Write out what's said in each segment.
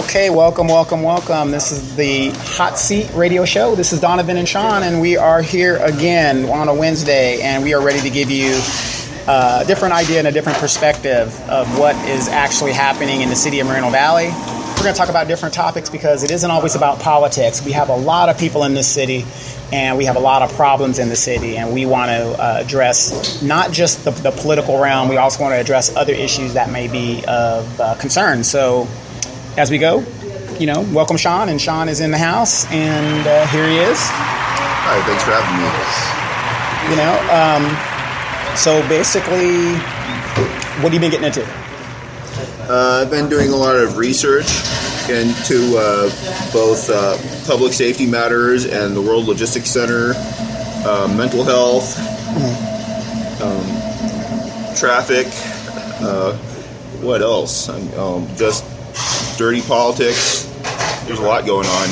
Okay, welcome. This is the Hot Seat radio show. This is Donovan and Sean, and we are here again on a Wednesday, and we are ready to give you a different idea and a different perspective of what is actually happening in the city of Moreno Valley. We're going to talk about different topics because it isn't always about politics. We have a lot of people in this city, and we have a lot of problems in the city, and we want to address not just the political realm, we also want to address other issues that may be of concern. So as we go, welcome Sean, and Sean is in the house, and here he is. Hi, thanks for having me. So basically, what have you been getting into? I've been doing a lot of research into both public safety matters and the World Logistics Center, mental health, traffic, what else? Just dirty politics. There's a lot going on.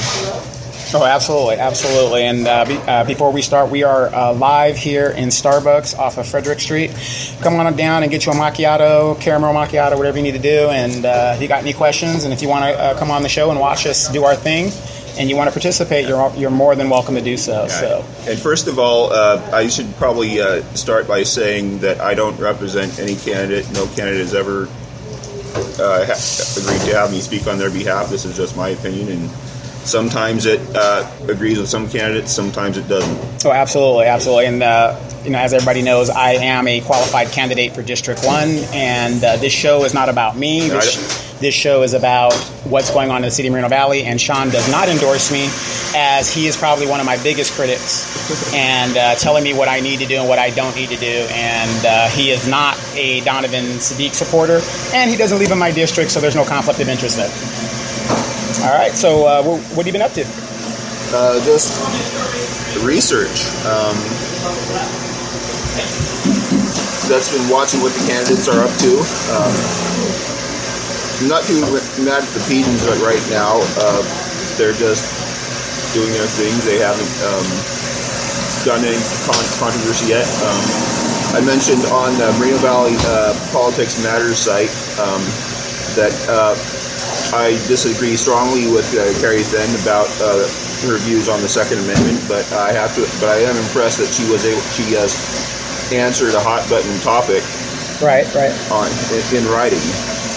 Oh, absolutely. And before we start, we are live here in Starbucks off of Frederick Street. Come on down and get you a macchiato, caramel macchiato, whatever you need to do. And if you got any questions, and if you want to come on the show and watch us do our thing, and you want to participate, you're more than welcome to do so. So. And first of all, I should probably start by saying that I don't represent any candidate. No candidate has ever agreed to have me speak on their behalf. This is just my opinion, and sometimes it agrees with some candidates, sometimes it doesn't. Oh, absolutely. And as everybody knows, I am a qualified candidate for District 1, and this show is not about me. This show is about what's going on in the city of Moreno Valley, and Sean does not endorse me, as he is probably one of my biggest critics, and telling me what I need to do and what I don't need to do. And he is not a Donovan Sadiq supporter, and he doesn't live in my district, so there's no conflict of interest there. All right, so what have you been up to? Just research. That's been watching what the candidates are up to. I'm not too mad at the Pedans right now. They're just doing their thing. They haven't done any controversy yet. I mentioned on the Moreno Valley Politics Matters site that I disagree strongly with Carrie Thin about her views on the Second Amendment, but I am impressed that she has answered a hot button topic. Right. In writing.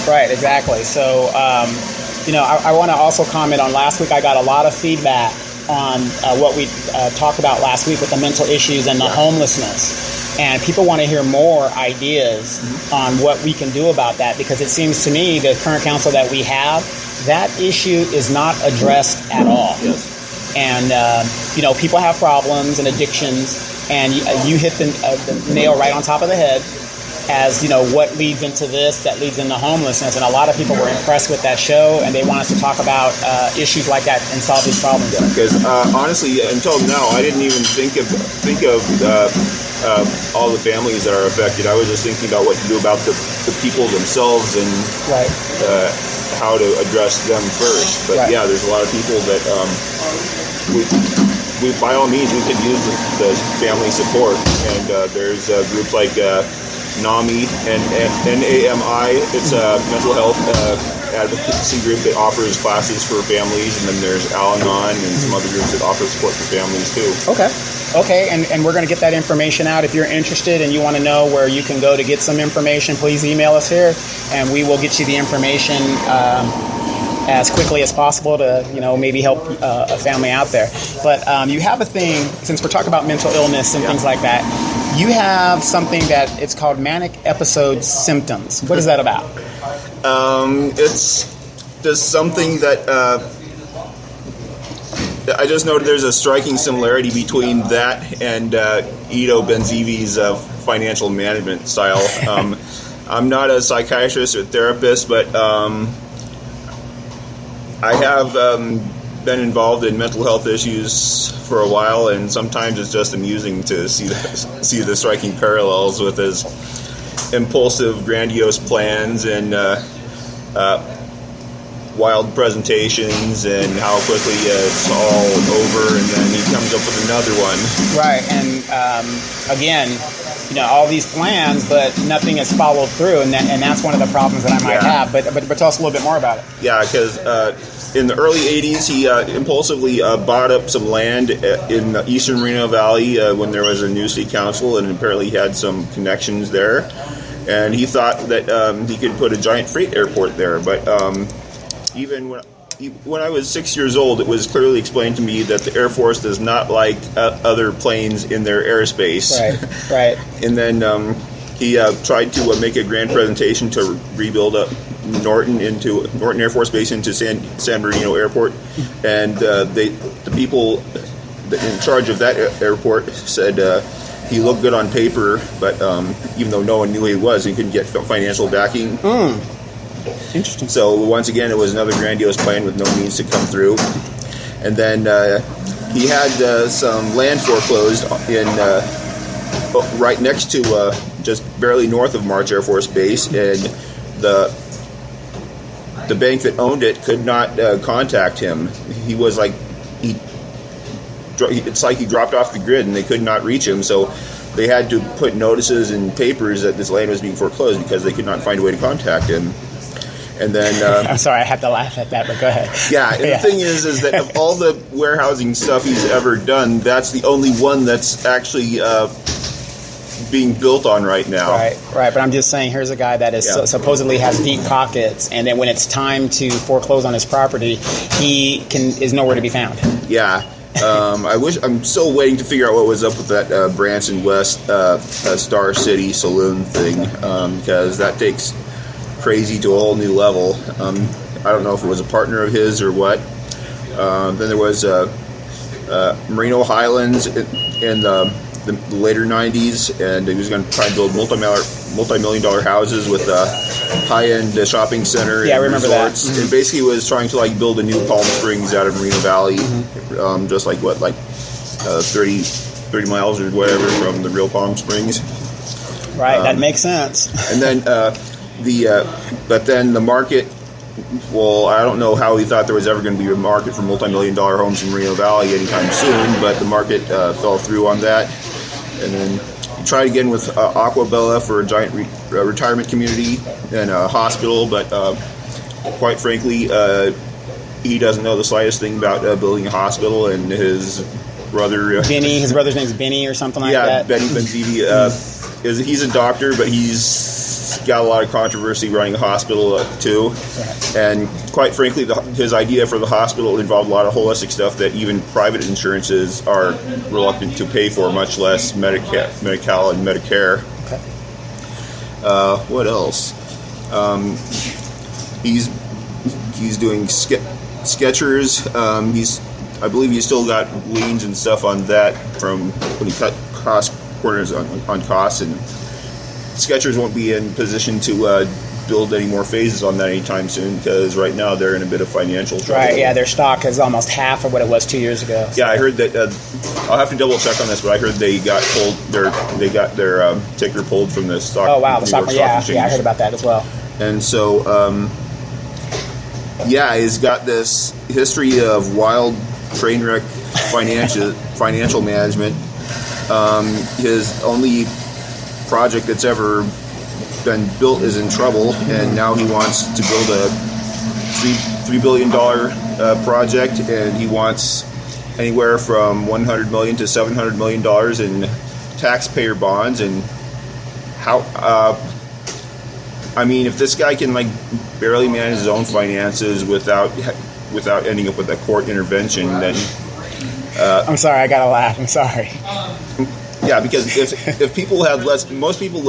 Right, exactly. So, I want to also comment on last week. I got a lot of feedback on what we talked about last week with the mental issues and the homelessness. And people want to hear more ideas on what we can do about that, because it seems to me the current council that we have, that issue is not addressed at all. Yes. And, people have problems and addictions, and you hit the nail right on top of the head. As what leads into this, that leads into homelessness, and a lot of people were impressed with that show, and they want us to talk about issues like that and solve these problems. Yeah, because honestly, until now, I didn't even think of all the families that are affected. I was just thinking about what to do about the people themselves and how to address them first. But yeah, there's a lot of people that we by all means we could use the family support, and there's groups like NAMI and NAMI. It's a mental health advocacy group that offers classes for families, and then there's Al-Anon and some other groups that offer support for families too. Okay, and we're going to get that information out. If you're interested and you want to know where you can go to get some information, please email us here, and we will get you the information as quickly as possible to maybe help a family out there. But you have a thing, since we're talking about mental illness and things like that, you have something that it's called manic episode symptoms. What is that about? It's just something that I just noted there's a striking similarity between that and Ido Benzivi's financial management style. I'm not a psychiatrist or therapist, but I have been involved in mental health issues for a while, and sometimes it's just amusing to see the striking parallels with his impulsive, grandiose plans and wild presentations and how quickly it's all over, and then he comes up with another one. Right, and again, all these plans, but nothing is followed through, and that's one of the problems that I might have. But tell us a little bit more about it. Yeah, because in the early 80s, he impulsively bought up some land in the eastern Reno Valley when there was a new city council, and apparently he had some connections there. And he thought that he could put a giant freight airport there. But even when I was 6 years old, it was clearly explained to me that the Air Force does not like other planes in their airspace. Right. And then he tried to make a grand presentation to rebuild Norton Air Force Base into San Bernardino Airport, and the people in charge of that airport said he looked good on paper, but even though no one knew who he was, he couldn't get financial backing. Interesting. So once again, it was another grandiose plan with no means to come through. And then he had some land foreclosed in right next to just barely north of March Air Force Base, and the bank that owned it could not contact him. He was like it's like he dropped off the grid, and they could not reach him. So they had to put notices in papers that this land was being foreclosed because they could not find a way to contact him. And then I'm sorry, I have to laugh at that, but go ahead. Yeah, and the thing is that of all the warehousing stuff he's ever done, that's the only one that's actually being built on right now. Right. But I'm just saying, here's a guy that is supposedly has deep pockets, and then when it's time to foreclose on his property, he is nowhere to be found. Yeah. I'm still waiting to figure out what was up with that Branson West Star City Saloon thing, because that takes crazy to a whole new level. I don't know if it was a partner of his or what. Then there was Merino Highlands in the later 90s, and he was going to try and build multi-million-dollar houses with a high-end shopping center and I remember resorts. that. Mm-hmm. And basically was trying to build a new Palm Springs out of Merino Valley, just 30 miles or whatever from the real Palm Springs. Right, that makes sense. And then but then the market. Well, I don't know how he thought there was ever going to be a market for multi-million-dollar homes in Merino Valley anytime soon, but the market fell through on that. And then he tried again with Aquabella for a giant retirement community and a hospital, but quite frankly, he doesn't know the slightest thing about building a hospital, and his brother... Benny, his brother's name is Benny or something like that? Yeah, Benny Benzivi. He's a doctor, but he's got a lot of controversy running a hospital too. Right. And quite frankly, his idea for the hospital involved a lot of holistic stuff that even private insurances are reluctant to pay for, much less Medi-Cal and Medicare. Okay. What else? He's doing Skechers. I believe he's still got liens and stuff on that from when he cut corners on costs, and Skechers won't be in position to build any more phases on that anytime soon, because right now they're in a bit of financial trouble. Right, yeah, their stock is almost half of what it was 2 years ago. So. Yeah, I heard that. I'll have to double check on this, but I heard they got pulled. They got their ticker pulled from the stock. Oh wow, the stock. Yeah, I heard about that as well. And so, he's got this history of wild train wreck financial management. His only project that's ever been built is in trouble, and now he wants to build a $3 billion project, and he wants anywhere from $100 million to $700 million in taxpayer bonds. And how if this guy can barely manage his own finances without ending up with a court intervention, then I'm sorry, I gotta laugh. I'm sorry. Yeah, because if people had less, most people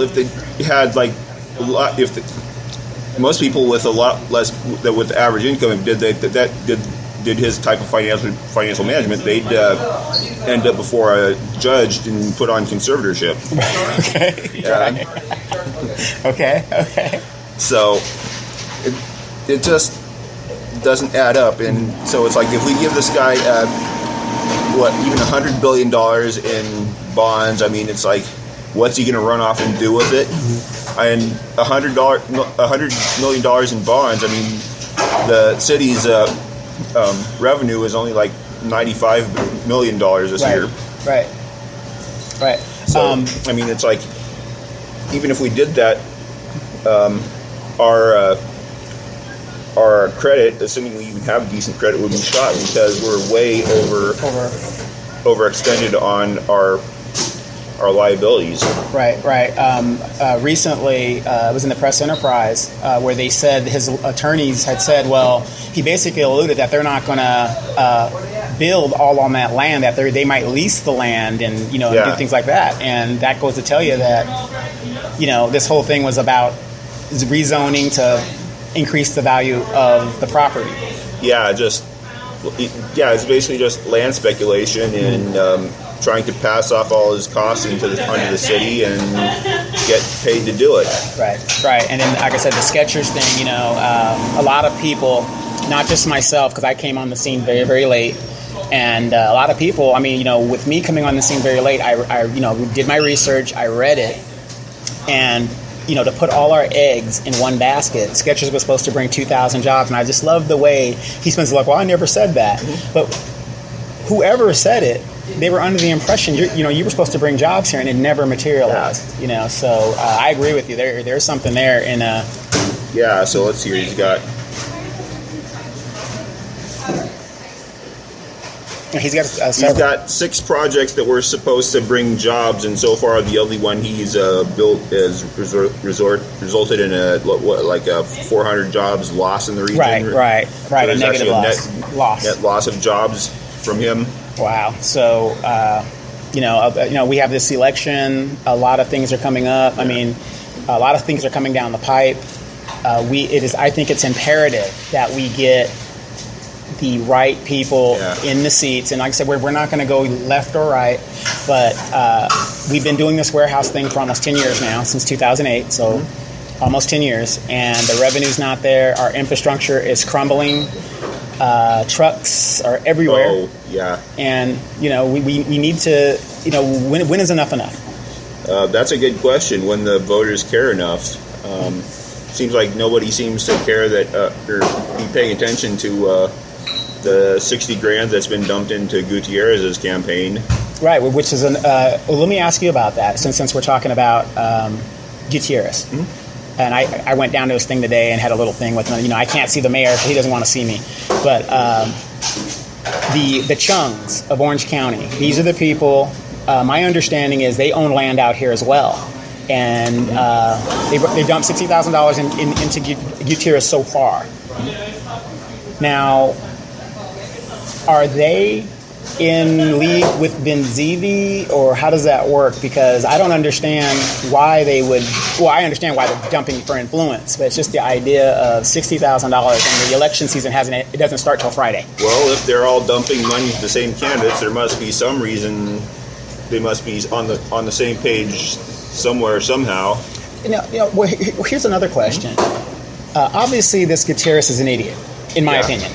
most people with a lot less with average income, if did his type of financial management, they'd end up before a judge and put on conservatorship. Okay. So it just doesn't add up, and so it's if we give this guy even $100 billion in bonds, it's what's he going to run off and do with it? And $100 million in bonds, the city's revenue is only like $95 million this year. Right. So, I mean, it's like, even if we did that, our credit, assuming we even have decent credit, would be shot because we're way overextended on our liabilities. Right. Recently, it was in the Press Enterprise where they said his attorneys had said, well, he basically alluded that they're not going to build all on that land, that they might lease the land and, and do things like that. And that goes to tell you that, this whole thing was about rezoning to increase the value of the property. It's basically just land speculation and trying to pass off all his costs onto the city and get paid to do it. Right. And then, like I said, the Skechers thing, a lot of people, not just myself, because I came on the scene very, very late, and a lot of people, with me coming on the scene very late, I did my research, I read it, and to put all our eggs in one basket. Skechers was supposed to bring 2,000 jobs, and I just love the way he spends like, well, I never said that. Mm-hmm. But whoever said it, they were under the impression you were supposed to bring jobs here, and it never materialized. So I agree with you. There's something there in So let's see here. He's got 6 projects that were supposed to bring jobs, and so far the only one he's built has resulted in a 400 jobs lost in the region. Right. So a negative loss. Net loss of jobs from him. Wow. So we have this election. A lot of things are coming up. Yeah. A lot of things are coming down the pipe. I think it's imperative that we get the right people in the seats. And like I said, we're not going to go left or right, but we've been doing this warehouse thing for almost 10 years now, since 2008, so almost 10 years, and the revenue's not there. Our infrastructure is crumbling. Trucks are everywhere. Oh, yeah. And, we need to, when is enough? That's a good question, when the voters care enough. Seems like nobody seems to care that, or be paying attention to the $60,000 that's been dumped into Gutierrez's campaign. Right, which is let me ask you about that, since we're talking about Gutierrez. Mm-hmm. And I went down to his thing today and had a little thing with him. I can't see the mayor, so he doesn't want to see me. But the Chungs of Orange County, these are the people, my understanding is they own land out here as well. And they dumped $60,000 into Gutierrez so far. Now, are they in league with Benzivi, or how does that work? Because I don't understand why they would. Well, I understand why they're dumping for influence, but it's just the idea of $60,000, and the election season it doesn't start till Friday. Well, if they're all dumping money to the same candidates, there must be some reason they must be on the same page somewhere somehow. Well, here's another question. Obviously, this Gutierrez is an idiot, in my opinion.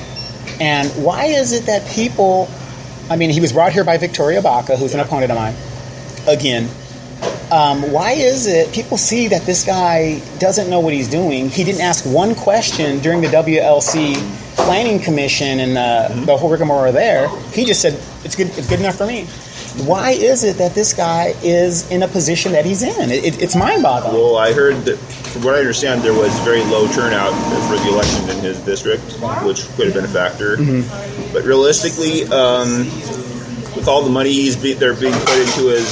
And why is it that people... he was brought here by Victoria Baca, who's an opponent of mine. Again, why is it people see that this guy doesn't know what he's doing? He didn't ask one question during the WLC Planning Commission and the whole rigmarole there. He just said, it's good enough for me. Why is it that this guy is in a position that he's in? It's mind-boggling. Well, I heard that, from what I understand, there was very low turnout for the election in his district, which could have been a factor. Mm-hmm. But realistically, with all the money they're being put into his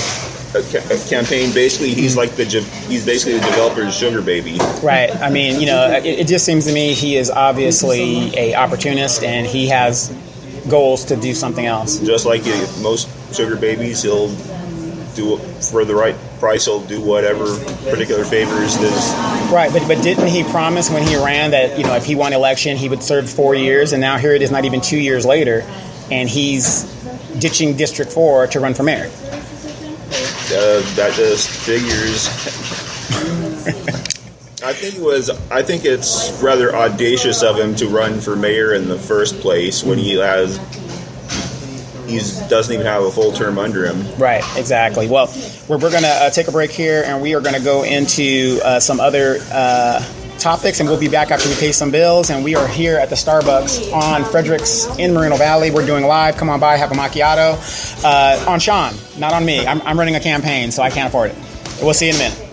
campaign, basically he's basically the developer's sugar baby. Right. It just seems to me he is obviously a opportunist, and he has goals to do something else. Just like most sugar babies, he'll do for the right price. He'll do whatever particular favors this. Right, but didn't he promise when he ran that if he won election he would serve 4 years, and now here it is, not even 2 years later, and he's ditching District 4 to run for mayor. That just figures. I think it's rather audacious of him to run for mayor in the first place when he doesn't even have a full term under him. Right, exactly. Well, we're going to take a break here, and we are going to go into some other topics, and we'll be back after we pay some bills. And we are here at the Starbucks on Fredericks in Moreno Valley. We're doing live. Come on by, have a macchiato. On Sean, not on me. I'm running a campaign, so I can't afford it. We'll see you in a minute.